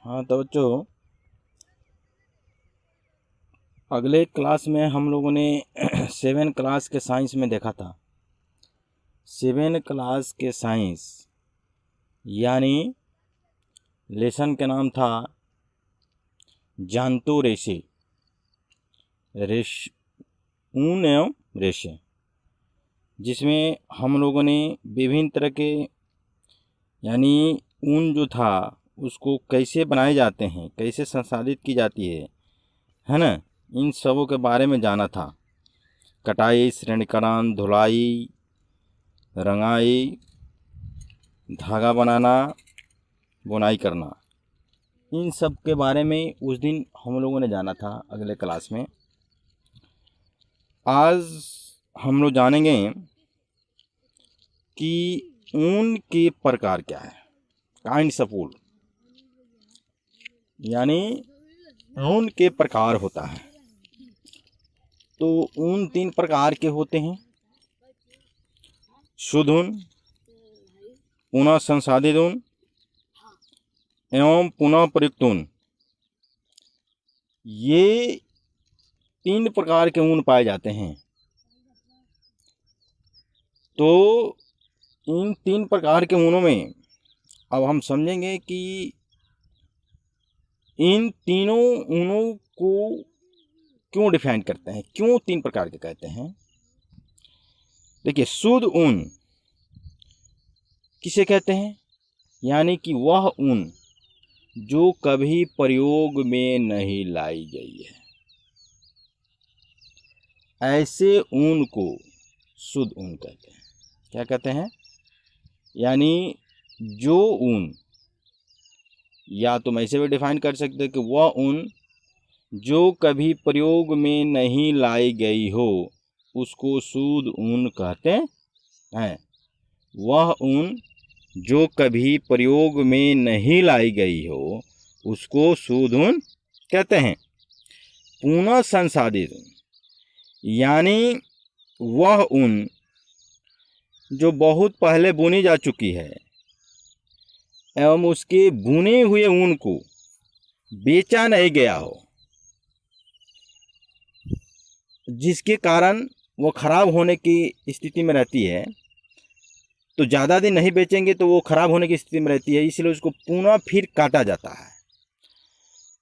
हाँ तो बच्चों, अगले क्लास में हम लोगों ने 7 क्लास के साइंस में देखा था। 7 क्लास के साइंस यानी लेसन का नाम था जांतु रेशे, ऊन एवं रेशे, जिसमें हम लोगों ने विभिन्न तरह के यानी ऊन जो था उसको कैसे बनाए जाते हैं, कैसे संसाधित की जाती है ना, इन सबों के बारे में जाना था। कटाई, श्रेणीकरण, धुलाई, रंगाई, धागा बनाना, बुनाई करना, इन सब के बारे में उस दिन हम लोगों ने जाना था अगले क्लास में। आज हम लोग जानेंगे कि ऊन के प्रकार क्या है, काइंड्स ऑफ वूल, यानी ऊन के प्रकार होता है। तो ऊन 3 प्रकार के होते हैं: शुद्ध ऊन, पुनः संसाधित ऊन एवं पुनः प्रयुक्त ऊन। ये 3 प्रकार के ऊन पाए जाते हैं। तो इन 3 प्रकार के ऊनों में अब हम समझेंगे कि इन तीनों ऊनों को क्यों डिफाइन करते हैं, क्यों 3 प्रकार के कहते हैं। देखिए, शुद्ध ऊन किसे कहते हैं? यानी कि वह ऊन जो कभी प्रयोग में नहीं लाई गई है, ऐसे ऊन को शुद्ध ऊन कहते हैं। क्या कहते हैं? यानी जो ऊन, या तुम ऐसे भी डिफाइन कर सकते हो कि वह ऊन जो कभी प्रयोग में नहीं लाई गई हो उसको शुद्ध ऊन कहते हैं। वह ऊन जो कभी प्रयोग में नहीं लाई गई हो उसको शुद्ध ऊन कहते हैं। पुनः संसाधित ऊन यानी वह ऊन जो बहुत पहले बुनी जा चुकी है एवं उसके बुने हुए ऊन को बेचा नहीं गया हो, जिसके कारण वो खराब होने की स्थिति में रहती है। तो ज़्यादा दिन नहीं बेचेंगे तो वो खराब होने की स्थिति में रहती है, इसलिए उसको पुनः फिर काटा जाता है।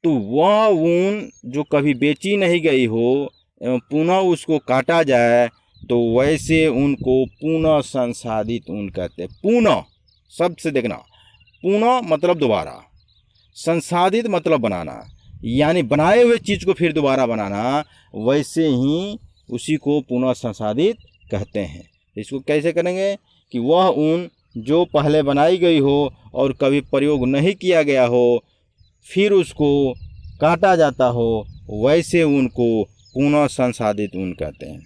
तो वह ऊन जो कभी बेची नहीं गई हो एवं पुनः उसको काटा जाए तो वैसे ऊन को पुनः संसाधित ऊन कहते हैं। पुनः शब्द से देखना, पुनः मतलब दोबारा, संसाधित मतलब बनाना, यानी बनाए हुए चीज़ को फिर दोबारा बनाना, वैसे ही उसी को पुनः संसाधित कहते हैं। इसको कैसे करेंगे कि वह ऊन जो पहले बनाई गई हो और कभी प्रयोग नहीं किया गया हो फिर उसको काटा जाता हो, वैसे ऊन को पुनः संसाधित ऊन कहते हैं।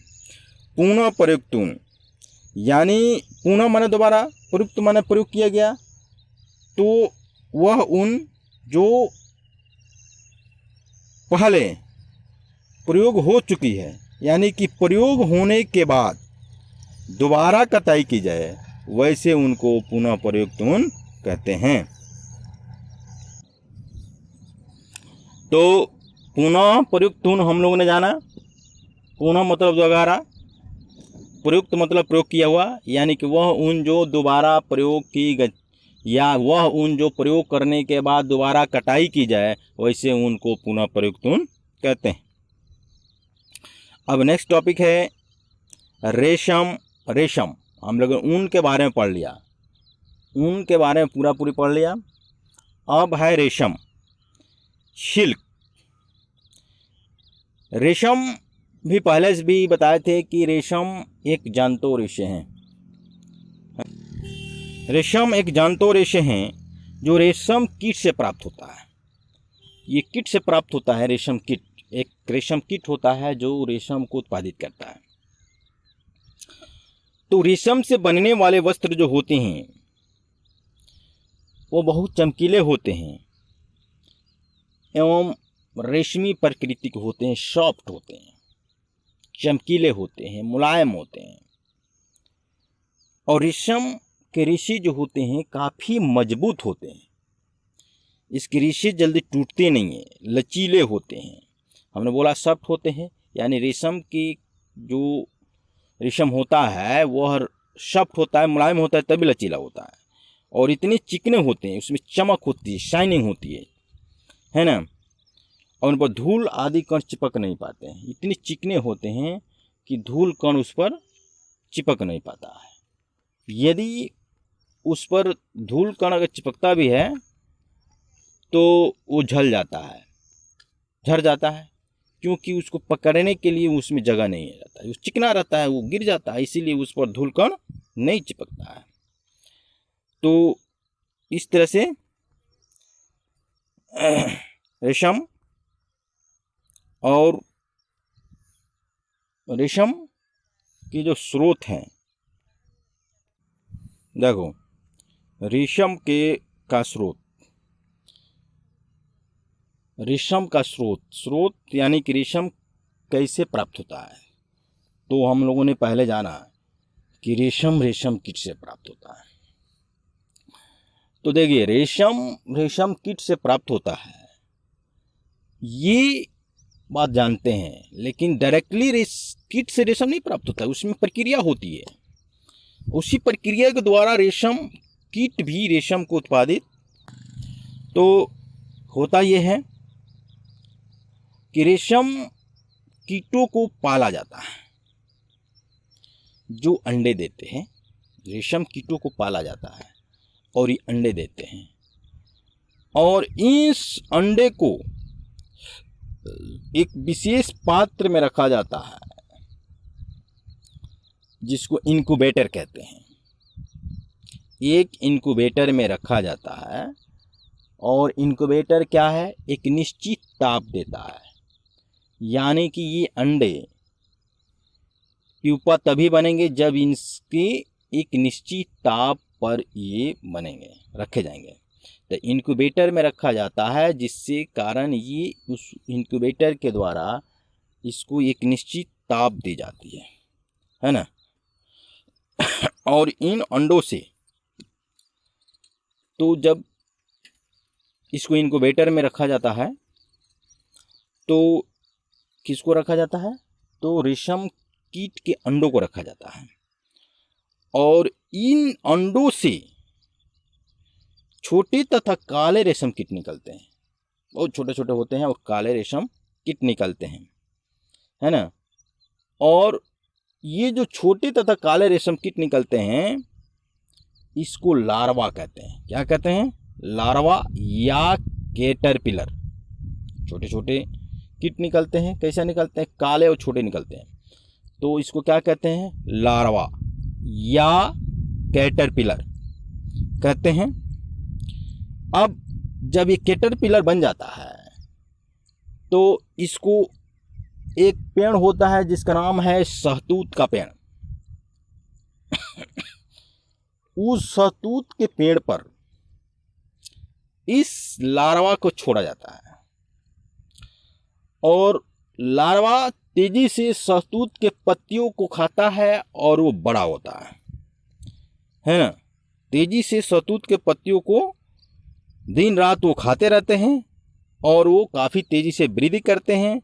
पुनः प्रयुक्त ऊन यानी पुनः माने दोबारा, प्रयुक्त माने प्रयोग किया गया। तो वह ऊन जो पहले प्रयोग हो चुकी है, यानी कि प्रयोग होने के बाद दोबारा कताई की जाए, वैसे उनको पुनः प्रयुक्त ऊन कहते हैं। तो पुनः प्रयुक्त ऊन हम लोगों ने जाना। पुनः मतलब दोबारा, प्रयुक्त मतलब प्रयोग किया हुआ, यानी कि वह ऊन जो दोबारा प्रयोग की गई या वह ऊन जो प्रयोग करने के बाद दोबारा कटाई की जाए, वैसे ऊन को पुनः प्रयुक्त ऊन कहते हैं। अब नेक्स्ट टॉपिक है रेशम। रेशम हम लोग ऊन के बारे में पढ़ लिया, ऊन के बारे में पूरी पढ़ लिया। अब है रेशम, सिल्क। रेशम भी पहले से भी बताए थे कि रेशम एक जांतु रेशे हैं। रेशम एक जांतु रेशे हैं जो रेशम कीट से प्राप्त होता है। ये कीट से प्राप्त होता है, रेशम कीट। एक रेशम कीट होता है जो रेशम को उत्पादित करता है। तो रेशम से बनने वाले वस्त्र जो होते हैं वो बहुत चमकीले होते हैं एवं रेशमी प्रकृति के होते हैं, सॉफ्ट होते हैं, चमकीले होते हैं, मुलायम होते हैं। और रेशम के रेशे जो होते हैं काफ़ी मजबूत होते हैं। इसके रेशे जल्दी टूटते नहीं हैं, लचीले होते हैं। हमने बोला सॉफ्ट होते हैं, यानी रेशम की जो रेशम होता है वह सॉफ्ट होता है, मुलायम होता है, तभी लचीला होता है। और इतने चिकने होते हैं, उसमें चमक होती है, शाइनिंग होती है ना। और उन पर धूल आदि कण चिपक नहीं पाते हैं, इतने चिकने होते हैं कि धूल कण उस पर चिपक नहीं पाता है। यदि उस पर धूल कण अगर चिपकता भी है तो वो झड़ जाता है, क्योंकि उसको पकड़ने के लिए उसमें जगह नहीं रहता है, वो चिकना रहता है, वो गिर जाता है, इसीलिए उस पर धूल कण नहीं चिपकता है। तो इस तरह से रेशम और रेशम के जो स्रोत हैं, देखो रेशम का स्रोत यानी कि रेशम कैसे प्राप्त होता है। तो हम लोगों ने पहले जाना कि रेशम कीट से प्राप्त होता है। तो देखिए रेशम कीट से प्राप्त होता है, ये बात जानते हैं, लेकिन डायरेक्टली कीट से रेशम नहीं प्राप्त होता है, उसमें प्रक्रिया होती है। उसी प्रक्रिया के द्वारा रेशम कीट भी रेशम को उत्पादित तो होता यह है कि रेशम कीटों को पाला जाता है, जो अंडे देते हैं। रेशम कीटों को पाला जाता है और ये अंडे देते हैं, और इस अंडे को एक विशेष पात्र में रखा जाता है जिसको इनक्यूबेटर कहते हैं। एक इनक्यूबेटर में रखा जाता है, और इनक्यूबेटर क्या है, एक निश्चित ताप देता है, यानी कि ये अंडे प्यूपा तभी बनेंगे जब इनके एक निश्चित ताप पर ये बनेंगे, रखे जाएंगे। तो इनक्यूबेटर में रखा जाता है, जिससे कारण ये उस इनक्यूबेटर के द्वारा इसको एक निश्चित ताप दी जाती है ना। और इन अंडों से तो जब इसको इनक्यूबेटर में रखा जाता है तो किसको रखा जाता है, तो रेशम कीट के अंडों को रखा जाता है। और इन अंडों से छोटे तथा काले रेशम कीट निकलते हैं, बहुत छोटे छोटे होते हैं और काले रेशम कीट निकलते हैं, है ना। और ये जो छोटे तथा काले रेशम कीट निकलते हैं, इसको लार्वा कहते हैं। क्या कहते हैं, लार्वा या कैटरपिलर। छोटे छोटे कीट निकलते हैं, कैसे निकलते हैं, काले और छोटे निकलते हैं, तो इसको क्या कहते हैं, लार्वा या कैटरपिलर कहते हैं। अब जब ये कैटरपिलर बन जाता है तो इसको एक पेड़ होता है जिसका नाम है शहतूत का पेड़। उस शहतूत के पेड़ पर इस लार्वा को छोड़ा जाता है, और लार्वा तेजी से शहतूत के पत्तियों को खाता है और वो बड़ा होता है ना। तेजी से शहतूत के पत्तियों को दिन रात वो खाते रहते हैं, और वो काफ़ी तेजी से वृद्धि करते हैं।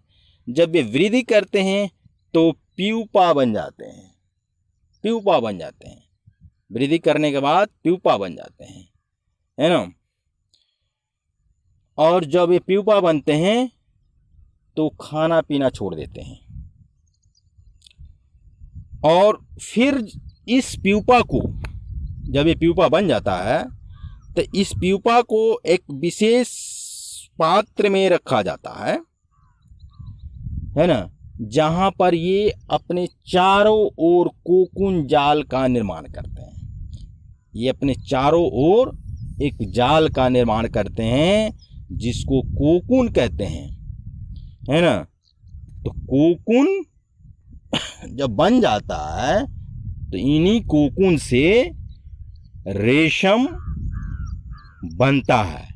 जब ये वृद्धि करते हैं तो प्यूपा बन जाते हैं, वृद्धि करने के बाद प्यूपा बन जाते हैं, है ना। और जब ये प्यूपा बनते हैं तो खाना पीना छोड़ देते हैं, और फिर इस प्यूपा को, जब ये प्यूपा बन जाता है तो इस प्यूपा को एक विशेष पात्र में रखा जाता है ना, जहां पर ये अपने चारों ओर कोकून जाल का निर्माण करते हैं। ये अपने चारों ओर एक जाल का निर्माण करते हैं जिसको कोकून कहते हैं, है ना। तो कोकून जब बन जाता है तो इन्हीं कोकून से रेशम बनता है,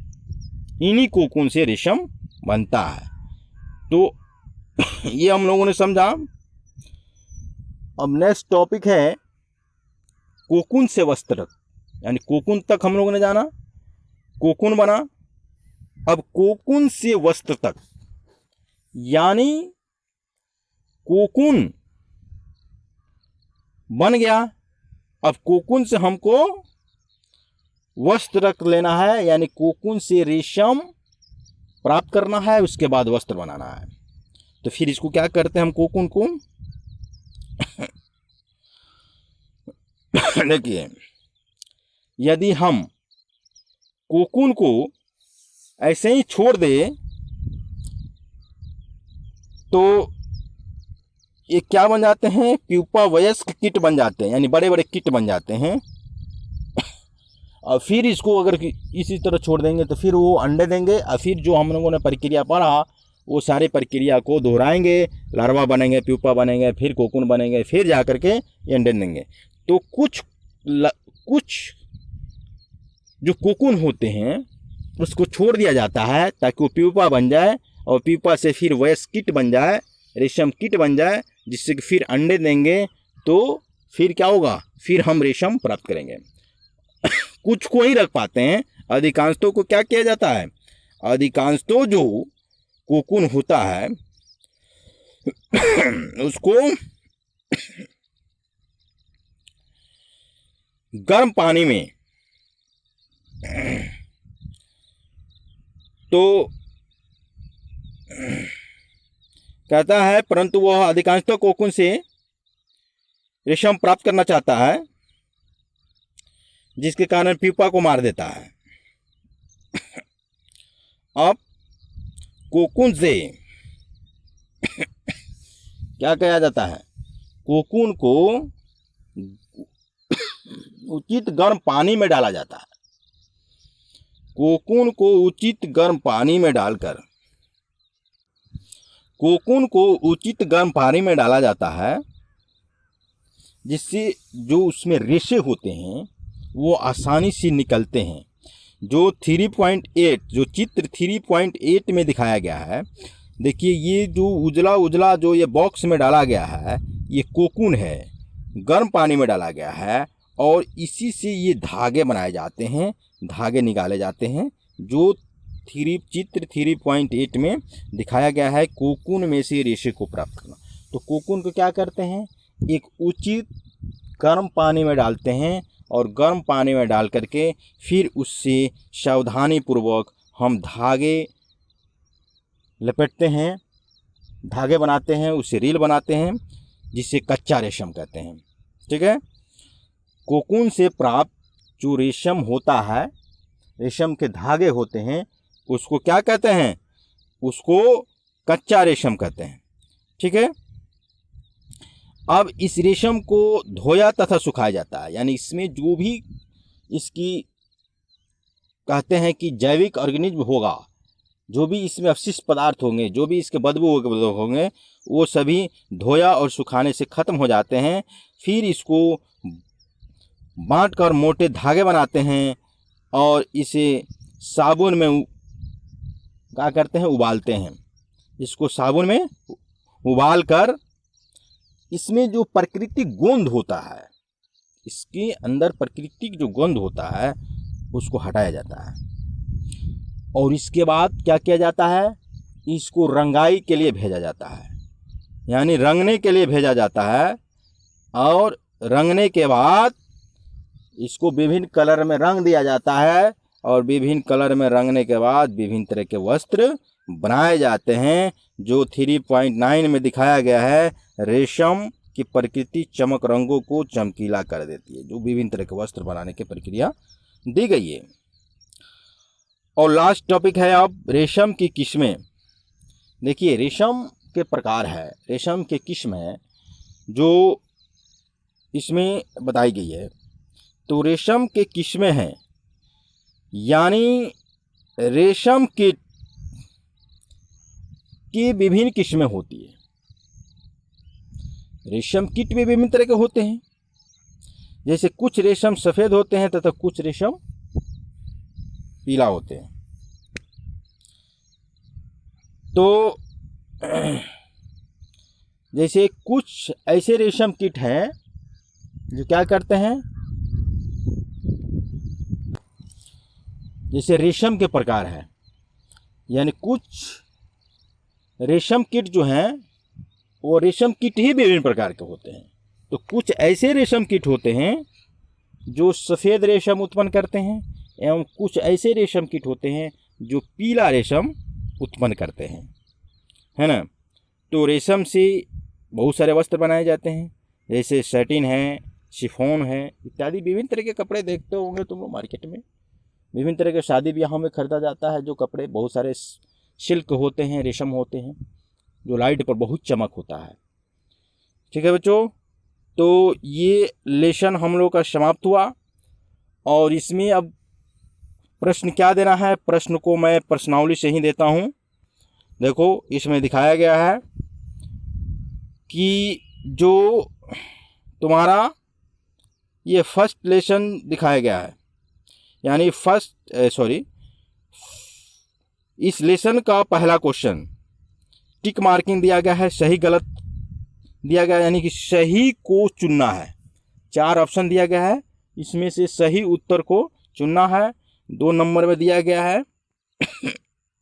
इन्हीं कोकून से रेशम बनता है। तो ये हम लोगों ने समझा। अब नेक्स्ट टॉपिक है कोकून से वस्त्र, यानी कोकून तक हम लोगों ने जाना, कोकून बना, अब कोकून से वस्त्र तक, यानी कोकून बन गया, अब कोकून से हमको वस्त्र रख लेना है, यानी कोकून से रेशम प्राप्त करना है, उसके बाद वस्त्र बनाना है। तो फिर इसको क्या करते हैं हम कोकून को देखिए, यदि हम कोकून को ऐसे ही छोड़ दें तो ये क्या बन जाते हैं, प्यूपा वयस्क कीट बन जाते हैं, यानी बड़े बड़े कीट बन जाते हैं। और फिर इसको अगर इसी तरह छोड़ देंगे तो फिर वो अंडे देंगे, और फिर जो हम लोगों ने प्रक्रिया पढ़ा वो सारे प्रक्रिया को दोहराएंगे, लार्वा बनेंगे, प्यूपा बनेंगे, फिर कोकून बनेंगे, फिर जा करके ये अंडे देंगे। तो कुछ जो कोकून होते हैं उसको छोड़ दिया जाता है ताकि वो प्यूपा बन जाए, और प्यूपा से फिर वयस्क कीट बन जाए, रेशम कीट बन जाए, जिससे कि फिर अंडे देंगे। तो फिर क्या होगा, फिर हम रेशम प्राप्त करेंगे। कुछ को ही रख पाते हैं, अधिकांशतों को क्या किया जाता है, अधिकांशतों जो कोकून होता है उसको गर्म पानी में, तो कहता है, परंतु वह अधिकांशतः कोकून से रेशम प्राप्त करना चाहता है, जिसके कारण प्यूपा को मार देता है। अब कोकून से क्या किया जाता है, कोकून को उचित गर्म पानी में डाला जाता है। कोकून को उचित गर्म पानी में डालकर, कोकून को उचित गर्म पानी में डाला जाता है, जिससे जो उसमें रेशे होते हैं वो आसानी से निकलते हैं। जो 3.8, जो चित्र 3.8 में दिखाया गया है, देखिए ये जो उजला उजला जो ये बॉक्स में डाला गया है, ये कोकून है, गर्म पानी में डाला गया है, और इसी से ये धागे बनाए जाते हैं, धागे निकाले जाते हैं, जो चित्र 3.8 में दिखाया गया है, कोकून में से रेशे को प्राप्त करना। तो कोकून को क्या करते हैं, एक उचित गर्म पानी में डालते हैं, और गर्म पानी में डाल करके फिर उससे सावधानी पूर्वक हम धागे लपेटते हैं, धागे बनाते हैं, उससे रील बनाते हैं, जिसे कच्चा रेशम कहते हैं। ठीक है, कोकून से प्राप्त जो रेशम होता है, रेशम के धागे होते हैं, उसको क्या कहते हैं, उसको कच्चा रेशम कहते हैं। ठीक है, अब इस रेशम को धोया तथा सुखाया जाता है, यानी इसमें जो भी इसकी कहते हैं कि जैविक ऑर्गेनिज्म होगा, जो भी इसमें अवशिष्ट पदार्थ होंगे, जो भी इसके बदबू होंगे, वो सभी धोया और सुखाने से ख़त्म हो जाते हैं। फिर इसको बांट कर मोटे धागे बनाते हैं, और इसे साबुन में क्या करते हैं, उबालते हैं। इसको साबुन में उबाल कर इसमें जो प्राकृतिक गोंद होता है, इसके अंदर प्राकृतिक जो गोंद होता है उसको हटाया जाता है, और इसके बाद क्या किया जाता है, इसको रंगाई के लिए भेजा जाता है, यानी रंगने के लिए भेजा जाता है। और रंगने के बाद इसको विभिन्न कलर में रंग दिया जाता है, और विभिन्न कलर में रंगने के बाद विभिन्न तरह के वस्त्र बनाए जाते हैं। जो 3.9 में दिखाया गया है, रेशम की प्रकृति चमक रंगों को चमकीला कर देती है, जो विभिन्न तरह के वस्त्र बनाने की प्रक्रिया दी गई है। और लास्ट टॉपिक है अब रेशम की किस्में। देखिए, रेशम के प्रकार है, रेशम के किस्म है जो इसमें बताई गई है। तो रेशम के किस्में हैं, यानी रेशम कीट की विभिन्न किस्में होती है। रेशम कीट भी विभिन्न तरह के होते हैं, जैसे कुछ रेशम सफ़ेद होते हैं तथा कुछ रेशम पीला होते हैं। तो जैसे कुछ ऐसे रेशम कीट हैं जो क्या करते हैं, जैसे रेशम के प्रकार हैं, यानी कुछ रेशम कीट जो हैं वो रेशम कीट ही विभिन्न प्रकार के होते हैं। तो कुछ ऐसे रेशम कीट होते हैं जो सफ़ेद रेशम उत्पन्न करते हैं, एवं कुछ ऐसे रेशम कीट होते हैं जो पीला रेशम उत्पन्न करते हैं, है ना। तो रेशम से बहुत सारे वस्त्र बनाए जाते हैं, जैसे सैटिन है, शिफॉन है इत्यादि। विभिन्न तरह के कपड़े देखते होंगे तुम लोग मार्केट में, विभिन्न तरह के शादी ब्याहों में खरीदा जाता है जो कपड़े बहुत सारे सिल्क होते हैं, रेशम होते हैं, जो लाइट पर बहुत चमक होता है। ठीक है बच्चों, तो ये लेसन हम लोग का समाप्त हुआ। और इसमें अब प्रश्न क्या देना है, प्रश्न को मैं प्रश्नावली से ही देता हूँ। देखो इसमें दिखाया गया है कि जो तुम्हारा ये फर्स्ट लेसन दिखाया गया है, यानी इस लेसन का पहला क्वेश्चन टिक मार्किंग दिया गया है, सही गलत दिया गया है, यानी कि सही को चुनना है। 4 ऑप्शन दिया गया है, इसमें से सही उत्तर को चुनना है। 2 नंबर में दिया गया है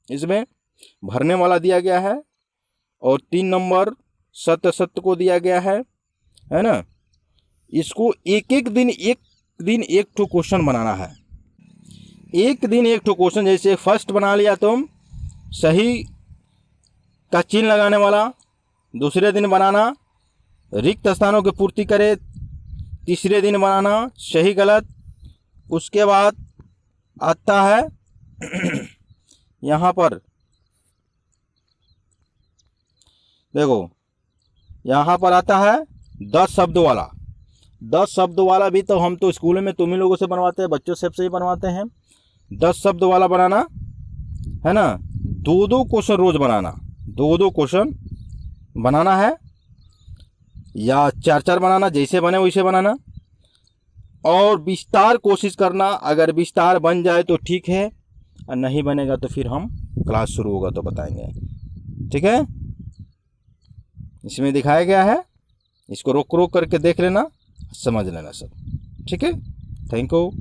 इसमें भरने वाला दिया गया है, और 3 नंबर सत्य को दिया गया है ना। इसको एक दिन एक ठो क्वेश्चन बनाना है, एक दिन एक ठो क्वेश्चन। जैसे फर्स्ट बना लिया तुम सही का चिन्ह लगाने वाला, दूसरे दिन बनाना रिक्त स्थानों की पूर्ति करे, तीसरे दिन बनाना सही गलत। उसके बाद आता है यहाँ पर देखो, यहाँ पर आता है 10 शब्द वाला। 10 शब्द वाला भी तो हम तो स्कूल में तुम ही लोगों से बनवाते हैं, बच्चों से ही बनवाते हैं। 10 शब्द वाला बनाना है ना, 2-2 क्वेश्चन रोज बनाना, 2-2 क्वेश्चन बनाना है, या 4-4 बनाना, जैसे बने वैसे बनाना। और विस्तार कोशिश करना, अगर विस्तार बन जाए तो ठीक है, और नहीं बनेगा तो फिर हम क्लास शुरू होगा तो बताएंगे। ठीक है, इसमें दिखाया गया है, इसको रोक करके देख लेना, समझ लेना सब। ठीक है, थैंक यू।